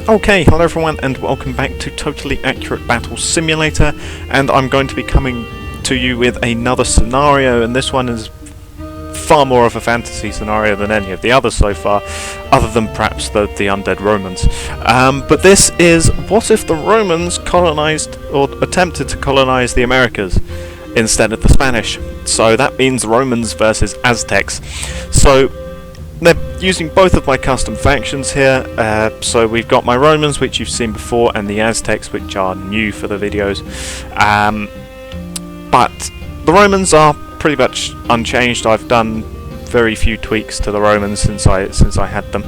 Okay, hello everyone and welcome back to Totally Accurate Battle Simulator, and I'm going to be coming to you with another scenario, and this one is far more of a fantasy scenario than any of the others so far, other than perhaps the undead Romans. But this is, what if the Romans colonized, or attempted to colonize the Americas instead of the Spanish? So that means Romans versus Aztecs. So they're using both of my custom factions here, so we've got my Romans, which you've seen before, and the Aztecs, which are new for the videos. But the Romans are pretty much unchanged. I've done very few tweaks to the Romans since I had them,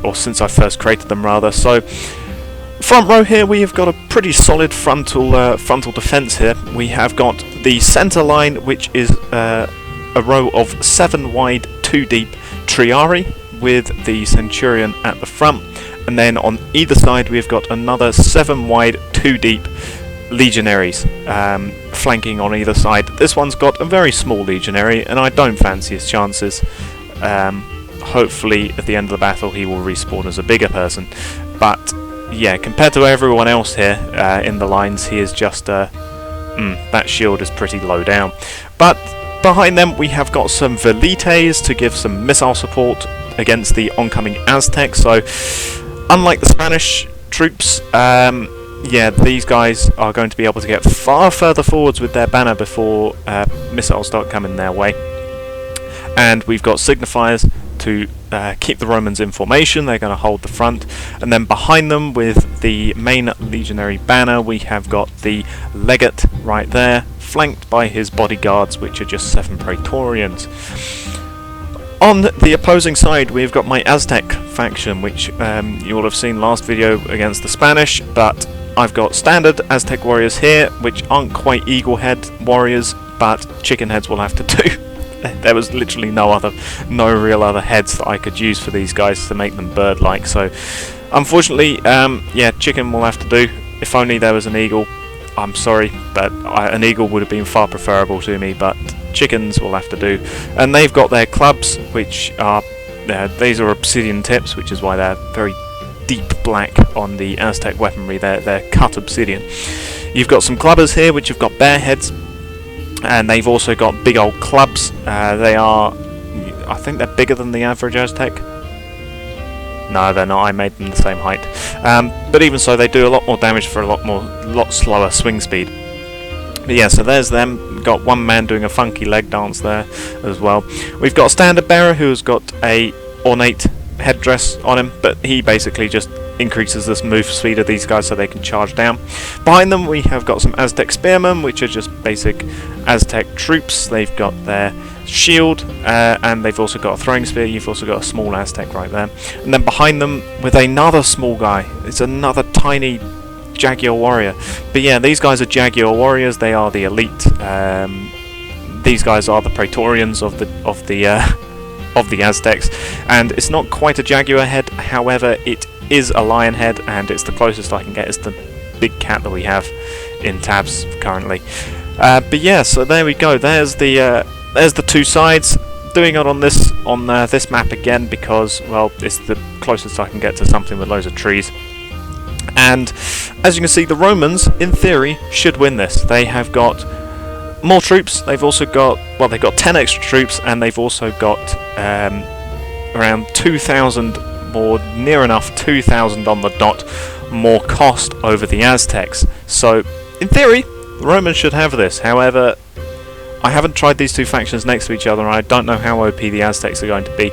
or since I first created them rather. So front row here, we have got a pretty solid frontal defence here. We have got the centre line, which is a row of 7 wide, 2 deep Triari with the Centurion at the front, and then on either side we've got another 7 wide, 2 deep legionaries flanking on either side. This one's got a very small legionary and I don't fancy his chances. Hopefully at the end of the battle he will respawn as a bigger person, but yeah, compared to everyone else here in the lines, he is just that shield is pretty low down. But behind them we have got some velites to give some missile support against the oncoming Aztecs. So unlike the Spanish troops, yeah, these guys are going to be able to get far further forwards with their banner before missiles start coming their way. And we've got signifiers to keep the Romans in formation. They're going to hold the front, and then behind them with the main legionary banner we have got the legate right there, flanked by his bodyguards, which are just 7 Praetorians. On the opposing side we've got my Aztec faction, which you will have seen last video against the Spanish, but I've got standard Aztec warriors here, which aren't quite eagle head warriors, but chicken heads will have to do. There was literally no real other heads that I could use for these guys to make them bird-like, so unfortunately, yeah, chicken will have to do. If only there was an eagle. I'm sorry, but an eagle would have been far preferable to me, but chickens will have to do. And they've got their clubs, which are, these are obsidian tips, which is why they're very deep black on the Aztec weaponry. They're cut obsidian. You've got some clubbers here, which have got bear heads, and they've also got big old clubs. They are, I think they're bigger than the average Aztec. No, they're not. I made them the same height. But even so, they do a lot more damage for a lot slower swing speed. But yeah, so there's them. We've got one man doing a funky leg dance there as well. We've got a standard bearer who's got a ornate headdress on him, but he basically just increases this move speed of these guys so they can charge down. Behind them we have got some Aztec spearmen, which are just basic Aztec troops. They've got their shield, and they've also got a throwing spear. You've also got a small Aztec right there. And then behind them with another small guy, it's another tiny Jaguar warrior. But yeah, these guys are Jaguar warriors. They are the elite. These guys are the Praetorians of the Aztecs, and it's not quite a Jaguar head, however it is a lion head, and it's the closest I can get is the big cat that we have in tabs currently. But yeah, so there we go. There's the two sides. Doing it on this map again because, well, it's the closest I can get to something with loads of trees. And as you can see, the Romans, in theory, should win this. They have got more troops. They've also got, well, they've got 10 extra troops, and they've also got around 2,000 more, near enough 2,000 on the dot, more cost over the Aztecs. So, in theory, the Romans should have this. However, I haven't tried these two factions next to each other, and I don't know how OP the Aztecs are going to be.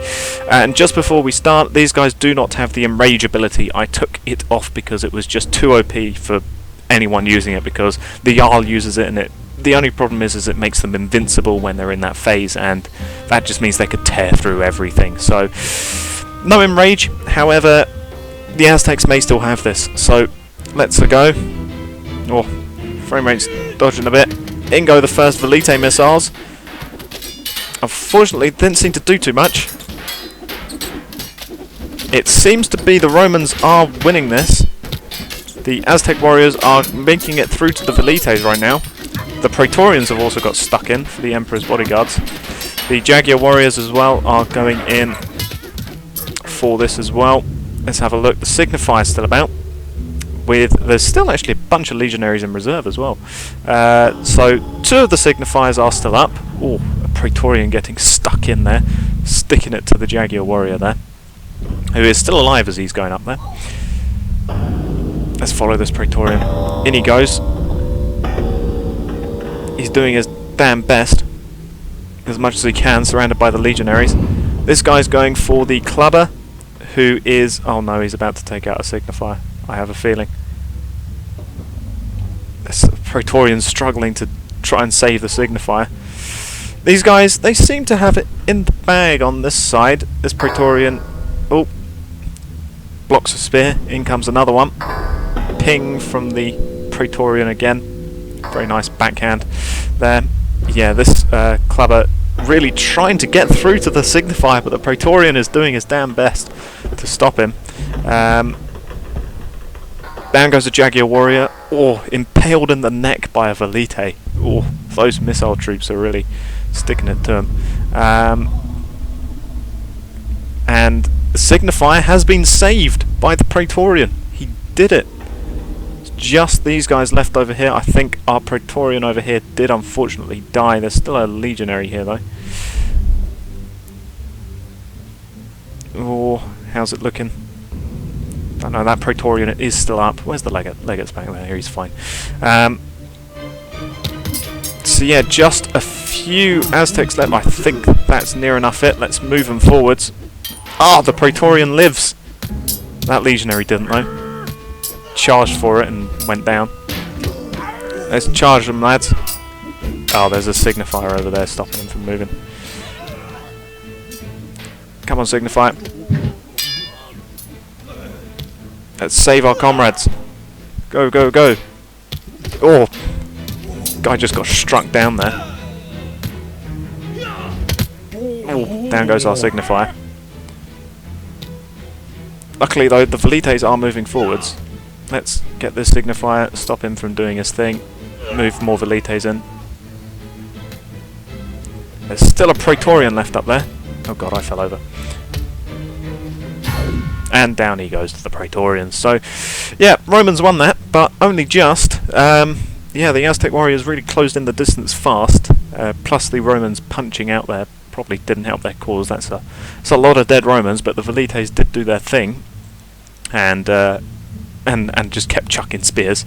And just before we start, these guys do not have the Enrage ability. I took it off because it was just too OP for anyone using it, because the Jarl uses it, and the only problem is it makes them invincible when they're in that phase, and that just means they could tear through everything. So, no Enrage. However, the Aztecs may still have this. So, let's go. Oh, frame rate's dodging a bit. In go the first Velite missiles. Unfortunately, didn't seem to do too much. It seems to be the Romans are winning this. The Aztec warriors are making it through to the Velites right now. The Praetorians have also got stuck in for the Emperor's bodyguards. The Jaguar warriors as well are going in for this as well. Let's have a look. The Signifier's still about. There's still actually a bunch of legionaries in reserve as well. So 2 of the Signifiers are still up. Oh, a Praetorian getting stuck in there, sticking it to the Jaguar warrior there, who is still alive as he's going up there. Let's follow this Praetorian. In he goes. He's doing his damn best, as much as he can, surrounded by the legionaries. This guy's going for the clubber, who is... oh no, he's about to take out a Signifier. I have a feeling. This Praetorian's struggling to try and save the Signifier. These guys, they seem to have it in the bag on this side. This Praetorian... oh, blocks a spear. In comes another one. Ping from the Praetorian again. Very nice backhand there. Yeah, this clubber really trying to get through to the Signifier, but the Praetorian is doing his damn best to stop him. Down goes a Jaguar warrior. Oh, impaled in the neck by a Velite. Oh, those missile troops are really sticking it to him. And the Signifier has been saved by the Praetorian. He did it. It's just these guys left over here. I think our Praetorian over here did unfortunately die. There's still a legionary here though. Oh, how's it looking? Don't know, that Praetorian is still up. Where's the legate? Legate's back there, he's fine. So yeah, just a few Aztecs left. I think that's near enough it. Let's move them forwards. Ah, the Praetorian lives! That legionary didn't though. Charged for it and went down. Let's charge them, lads. Oh, there's a Signifier over there stopping them from moving. Come on, Signifier. Let's save our comrades. Go, go, go. Oh, guy just got struck down there. Oh, down goes our Signifier. Luckily though, the Velites are moving forwards. Let's get this Signifier, stop him from doing his thing. Move more Velites in. There's still a Praetorian left up there. Oh god, I fell over. And down he goes to the Praetorians. So, yeah, Romans won that, but only just. Yeah, the Aztec warriors really closed in the distance fast. Plus the Romans punching out there probably didn't help their cause. That's a lot of dead Romans, but the Velites did do their thing, and just kept chucking spears.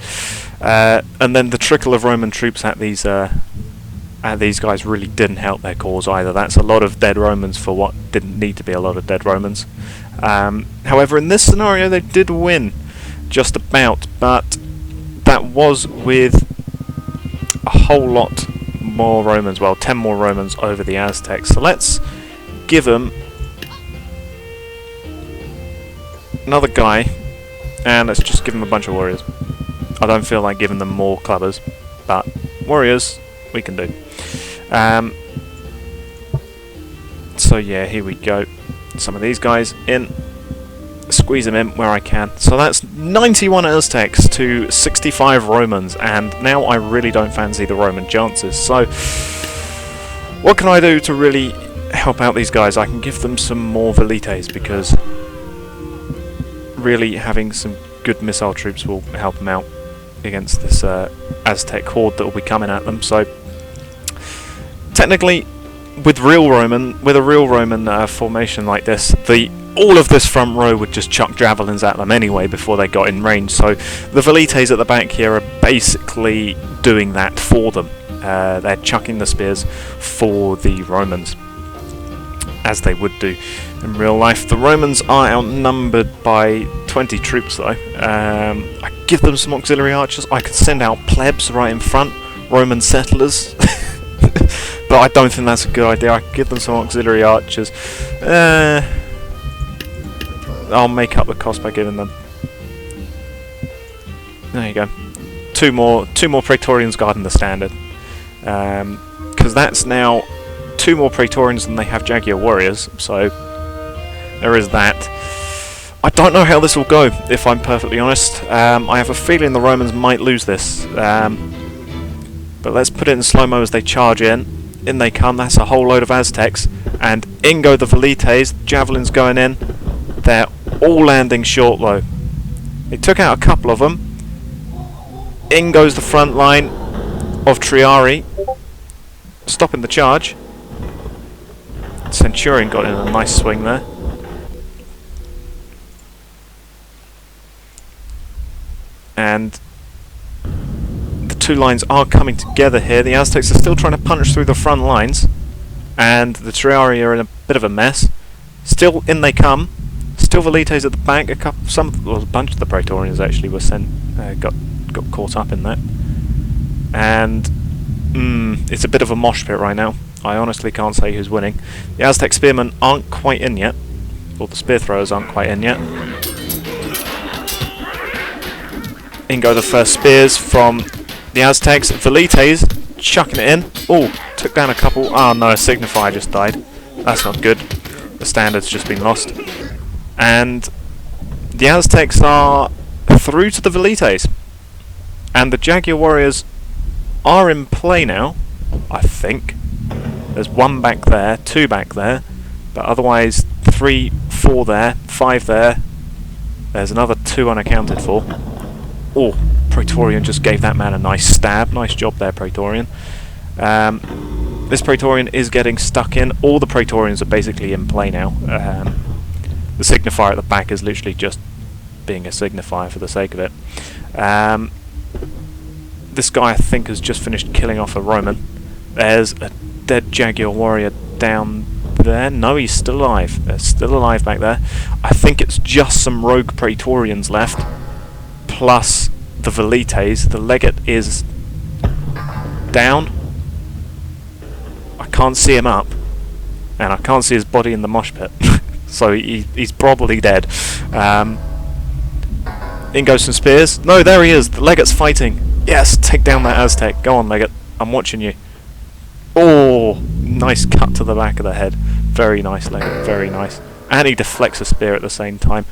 And then the trickle of Roman troops at these guys really didn't help their cause either. That's a lot of dead Romans for what didn't need to be a lot of dead Romans. However, in this scenario they did win, just about, but that was with a whole lot more Romans, well, 10 more Romans over the Aztecs. So let's give them another guy, and let's just give them a bunch of warriors. I don't feel like giving them more clubbers, but warriors we can do. So yeah, here we go. Some of these guys in. Squeeze them in where I can. So that's 91 Aztecs to 65 Romans, and now I really don't fancy the Roman chances. So what can I do to really help out these guys? I can give them some more Velites, because really having some good missile troops will help them out against this Aztec horde that will be coming at them. So technically, with a real Roman formation like this, all of this front row would just chuck javelins at them anyway before they got in range. So the Velites at the back here are basically doing that for them. They're chucking the spears for the Romans, as they would do in real life. The Romans are outnumbered by 20 troops though. I give them some auxiliary archers. I could send out plebs right in front, Roman settlers. But I don't think that's a good idea. I could give them some auxiliary archers. I'll make up the cost by giving them. There you go. Two more Praetorians guarding the standard. Because that's now 2 more Praetorians than they have Jaguar warriors. So there is that. I don't know how this will go, if I'm perfectly honest. I have a feeling the Romans might lose this. But let's put it in slow-mo as they charge in. In they come. That's a whole load of Aztecs. And in go the Velites. Javelins going in. They're all landing short though. They took out a couple of them. In goes the front line of Triari, stopping the charge. Centurion got in a nice swing there. And the two lines are coming together here. The Aztecs are still trying to punch through the front lines, and the Triari are in a bit of a mess. Still in they come. Still Velites at the back. A bunch of the Praetorians actually were got caught up in that. And it's a bit of a mosh pit right now. I honestly can't say who's winning. The Aztec spearmen aren't quite in yet, or the spear throwers aren't quite in yet. In go the first spears from the Aztecs. Velites chucking it in. Oh, took down a couple. Oh no, a signifier just died. That's not good. The standard's just been lost. And the Aztecs are through to the Velites. And the Jaguar warriors are in play now, I think. There's one back there, two back there, but otherwise 3, 4 there, 5 there. There's another 2 unaccounted for. Oh, Praetorian just gave that man a nice stab. Nice job there, Praetorian. This Praetorian is getting stuck in. All the Praetorians are basically in play now. The signifier at the back is literally just being a signifier for the sake of it. This guy, I think, has just finished killing off a Roman. There's a dead Jaguar warrior down there. No, he's still alive. They're still alive back there. I think it's just some rogue Praetorians left, plus the Velites. The legate is down. I can't see him up, and I can't see his body in the mosh pit. So he's probably dead. In goes some spears. No, there he is. The legate's fighting. Yes, take down that Aztec. Go on, legate. I'm watching you. Oh, nice cut to the back of the head. Very nice, legate. Very nice. And he deflects a spear at the same time.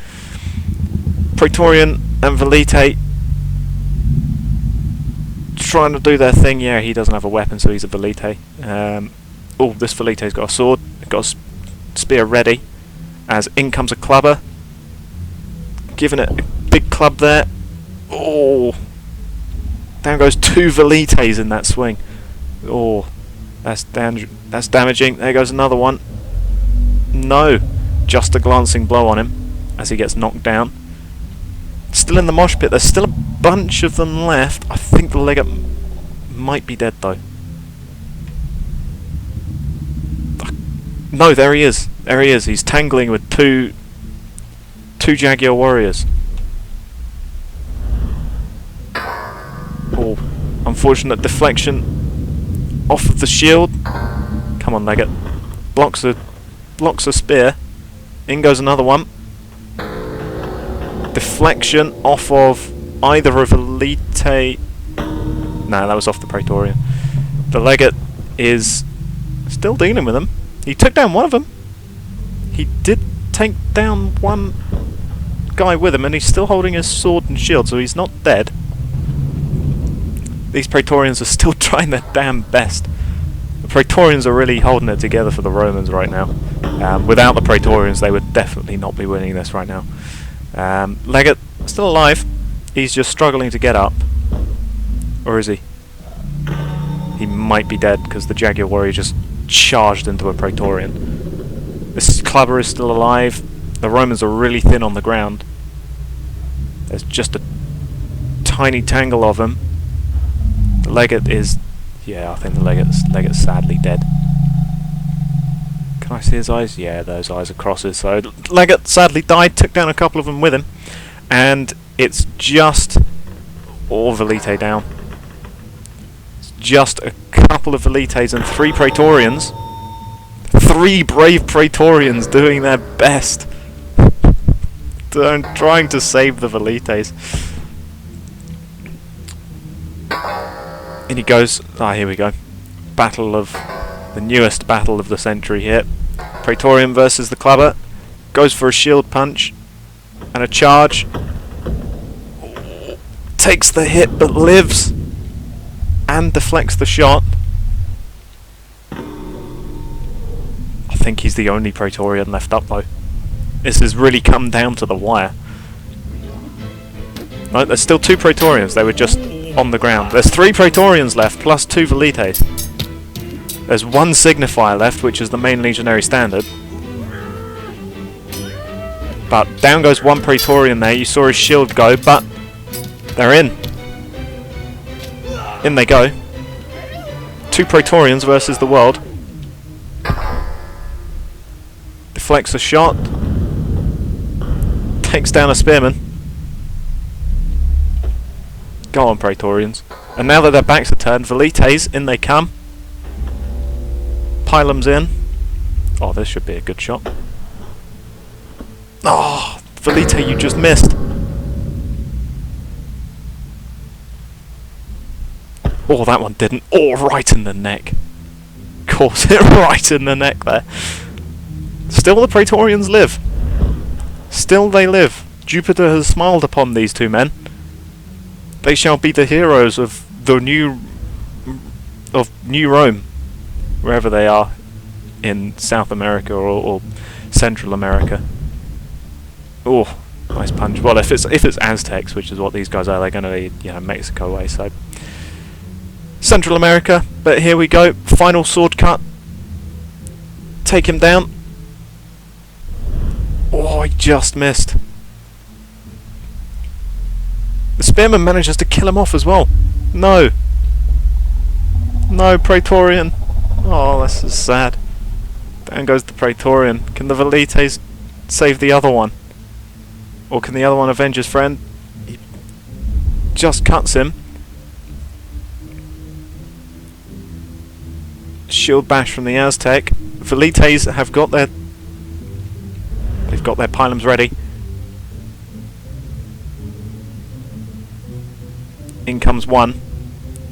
Praetorian and Velite trying to do their thing. Yeah, he doesn't have a weapon, so he's a Velite. Oh, this Velite's got a sword. Got a spear ready. As in comes a clubber. Giving it a big club there. Oh, down goes 2 Velites in that swing. Oh, that's damaging. There goes another one. No, just a glancing blow on him as he gets knocked down. Still in the mosh pit. There's still a bunch of them left. I think the legate might be dead though. No, there he is. There he is. He's tangling with two Jaguar warriors. Oh, unfortunate deflection off of the shield. Come on, legate. Blocks a spear. In goes another one. Deflection off of either of Velite. No, that was off the Praetorian. The legate is still dealing with him. He took down one of them. He did take down one guy with him, and he's still holding his sword and shield, so he's not dead. These Praetorians are still trying their damn best. The Praetorians are really holding it together for the Romans right now. Without the Praetorians, they would definitely not be winning this right now. Legate, still alive. He's just struggling to get up. Or is he? He might be dead, because the Jaguar warrior just charged into a Praetorian. This clubber is still alive. The Romans are really thin on the ground. There's just a tiny tangle of them. The legate is... yeah, I think the legate's sadly dead. Can I see his eyes? Yeah, those eyes are crosses. So legate sadly died, took down a couple of them with him. And it's just... all Velite down. It's just a couple of Velites and 3 Praetorians. 3 brave Praetorians doing their best. Trying to save the Velites. In he goes. Ah, here we go. Battle of... the newest battle of the century here. Praetorian versus the clubber. Goes for a shield punch. And a charge. Takes the hit but lives. And deflects the shot. I think he's the only Praetorian left up though. This has really come down to the wire. Right, there's still 2 Praetorians. They were just on the ground. There's 3 Praetorians left, plus 2 Velites. There's 1 Signifier left, which is the main legionary standard. But down goes 1 Praetorian there. You saw his shield go, but they're in. In they go. 2 Praetorians versus the world. Deflects a shot. Takes down a spearman. Go on, Praetorians. And now that their backs are turned, Velites, in they come. Pylums in. Oh, this should be a good shot. Oh, Velite, you just missed. Oh, that one didn't. Oh, right in the neck. Caught it right in the neck there. Still the Praetorians live. Still they live. Jupiter has smiled upon these 2 men. They shall be the heroes of the New Rome, wherever they are in South America or Central America. Oh, nice punch. Well, if it's Aztecs, which is what these guys are, they're going to be, Mexico way. So Central America. But here we go. Final sword cut. Take him down. Oh, he just missed. The spearman manages to kill him off as well. No. No, Praetorian. Oh, this is sad. Down goes the Praetorian. Can the Velites save the other one? Or can the other one avenge his friend? He just cuts him. Shield bash from the Aztec. Velites have got their... They've got their pylums ready. In comes one.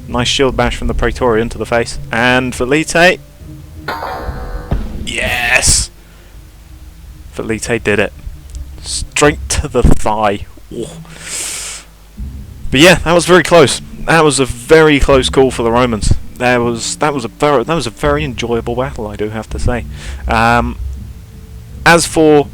Nice shield bash from the Praetorian to the face. And Velite. Yes! Velite did it. Straight to the thigh. Oh. But yeah, that was very close. That was a very close call for the Romans. That was a very enjoyable battle, I do have to say. As for,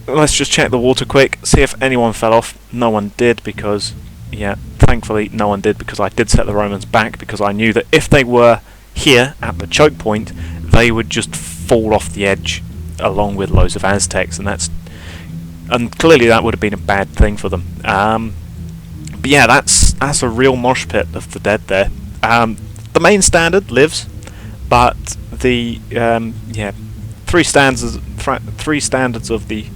let's just check the water quick, see if anyone fell off. No one did, because, yeah, thankfully no one did, because I did set the Romans back, because I knew that if they were here at the choke point, they would just fall off the edge along with loads of Aztecs, and clearly that would have been a bad thing for them. But yeah, that's a real mosh pit of the dead there. The main standard lives, but the three standards of the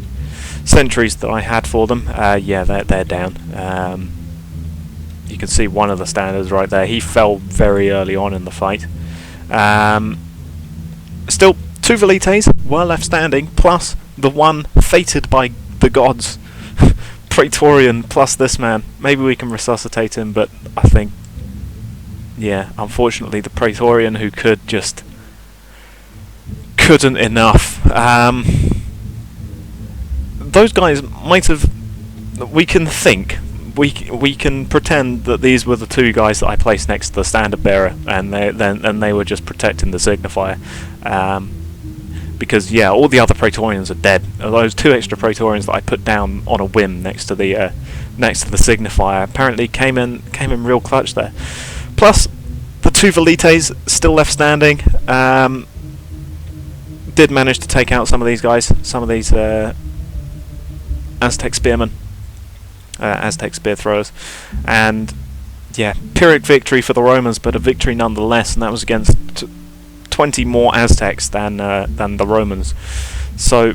centuries that I had for them, yeah, they're down. You can see one of the standards right there. He fell very early on in the fight. Still, 2 Velites were left standing, plus the one fated by the gods, Praetorian, plus this man. Maybe we can resuscitate him, but I think, yeah, unfortunately the Praetorian who couldn't enough. Those guys might have... We can think. We can pretend that these were the 2 guys that I placed next to the standard bearer, and they were just protecting the signifier. Because yeah, all the other Praetorians are dead. Those 2 extra Praetorians that I put down on a whim next to the signifier apparently came in real clutch there. Plus, the 2 Velites still left standing. Did manage to take out some of these guys, some of these Aztec spearmen, Aztec spear throwers, and yeah, Pyrrhic victory for the Romans, but a victory nonetheless, and that was against 20 more Aztecs than the Romans. So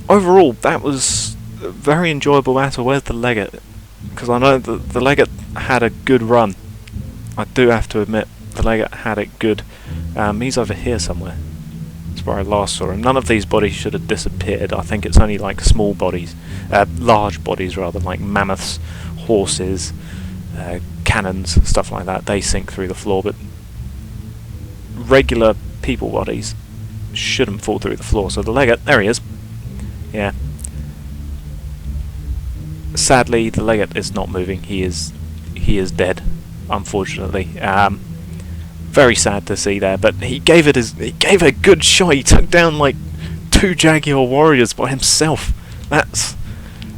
overall, that was a very enjoyable battle. Where's the legate? Because I know that the legate had a good run. I do have to admit, the legate had it good. He's over here somewhere. That's where I last saw him. None of these bodies should have disappeared. I think it's only like small bodies, large bodies rather, like mammoths, horses, cannons, stuff like that. They sink through the floor, but regular people bodies shouldn't fall through the floor. So the legate, there he is. Yeah. Sadly, the legate is not moving. He is dead, unfortunately. Very sad to see there, but he gave it a good shot. He took down like 2 2 Jaguar warriors by himself. That's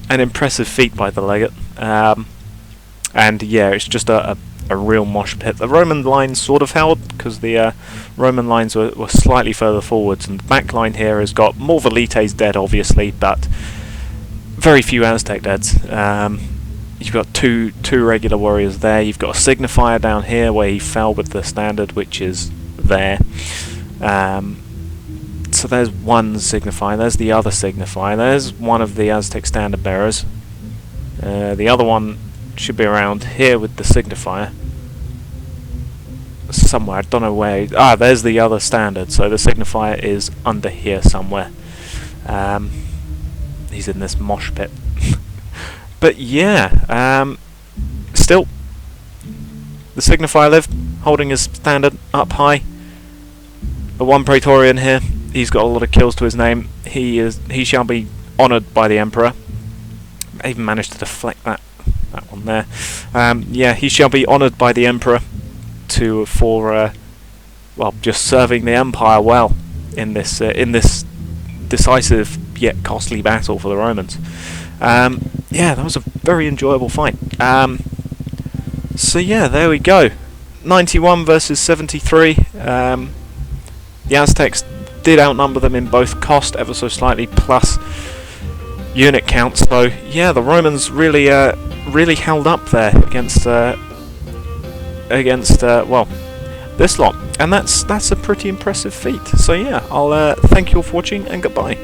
an impressive feat by the legate. And yeah, it's just a real mosh pit. The Roman lines sort of held, because the Roman lines were slightly further forwards, and the back line here has got more Velites dead, obviously, but very few Aztec deads. You've got two regular warriors there. You've got a signifier down here where he fell with the standard, which is there. So there's one signifier. There's the other signifier. There's one of the Aztec standard bearers. The other one should be around here with the signifier. Somewhere, I don't know where. There's the other standard. So the signifier is under here somewhere. He's in this mosh pit. But yeah, still, the signifier lived, holding his standard up high. The one Praetorian here, he's got a lot of kills to his name. He shall be honoured by the Emperor. I even managed to deflect that one there. Yeah, he shall be honoured by the Emperor for well, just serving the Empire well in this decisive yet costly battle for the Romans. Yeah, that was a very enjoyable fight. So yeah, there we go. 91 versus 73. The Aztecs did outnumber them in both cost, ever so slightly, plus unit count. So yeah, the Romans really held up there against well, this lot, and that's a pretty impressive feat. So yeah, I'll thank you all for watching, and goodbye.